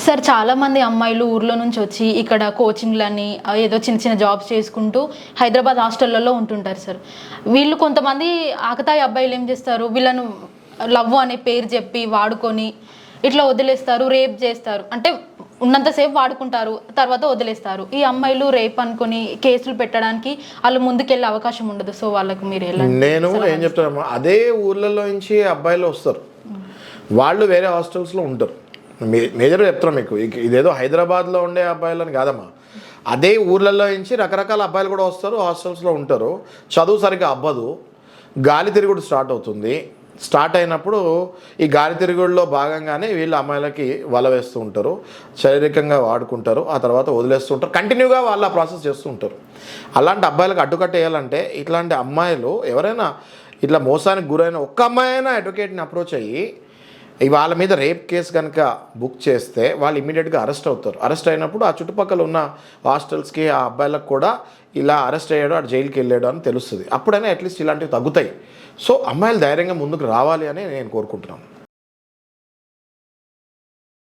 Sir చాలామంది అమ్మాయిలు ఊర్లో నుంచి వచ్చి ఇక్కడ కోచింగ్లని ఏదో చిన్న చిన్న జాబ్స్ చేసుకుంటూ హైదరాబాద్ హాస్టళ్లలో ఉంటుంటారు సార్. వీళ్ళు కొంతమంది ఆకతాయి అబ్బాయిలు ఏం చేస్తారు, వీళ్ళను లవ్ అనే పేరు చెప్పి వాడుకొని ఇట్లా వదిలేస్తారు, రేప్ చేస్తారు. అంటే ఉన్నంతసేపు వాడుకుంటారు, తర్వాత వదిలేస్తారు. ఈ అమ్మాయిలు రేప్ అనుకొని కేసులు పెట్టడానికి వాళ్ళు ముందుకెళ్ళే అవకాశం ఉండదు. సో వాళ్ళకు మీరు ఎలా? నేను ఏం చెప్తాను, అదే ఊర్లలో నుంచి అబ్బాయిలు వస్తారు, వాళ్ళు వేరే హాస్టల్స్లో ఉంటారు. మేజర్గా చెప్తాను మీకు, ఇదేదో హైదరాబాద్లో ఉండే అబ్బాయిలని కాదమ్మా, అదే ఊర్లలో నుంచి రకరకాల అబ్బాయిలు కూడా వస్తారు, హాస్టల్స్లో ఉంటారు. చదువు సరిగ్గా అవ్వదు, గాలి తిరుగుడు స్టార్ట్ అవుతుంది. స్టార్ట్ అయినప్పుడు ఈ గాలి తిరుగుడులో భాగంగానే వీళ్ళు అమ్మాయిలకి వల వేస్తూ ఉంటారు, శారీరకంగా వాడుకుంటారు, ఆ తర్వాత వదిలేస్తూ ఉంటారు. కంటిన్యూగా వాళ్ళు ఆ ప్రాసెస్ చేస్తూ ఉంటారు. అలాంటి అబ్బాయిలకు అడ్డుకట్టేయాలంటే ఇట్లాంటి అమ్మాయిలు ఎవరైనా ఇట్లా మోసానికి గురైన ఒక్క అమ్మాయి అయినా అడ్వకేట్ని అప్రోచ్ అయ్యి వాళ్ళ మీద రేప్ కేసు కనుక బుక్ చేస్తే వాళ్ళు ఇమీడియట్గా అరెస్ట్ అవుతారు. అరెస్ట్ అయినప్పుడు ఆ చుట్టుపక్కల ఉన్న హాస్టల్స్కి ఆ అబ్బాయిలకు కూడా ఇలా అరెస్ట్ అయ్యాడు, అటు జైలుకి వెళ్ళాడు అని తెలుస్తుంది. అప్పుడైనా అట్లీస్ట్ ఇలాంటివి తగ్గుతాయి. సో అమ్మాయిలు ధైర్యంగా ముందుకు రావాలి అని నేను కోరుకుంటున్నాను.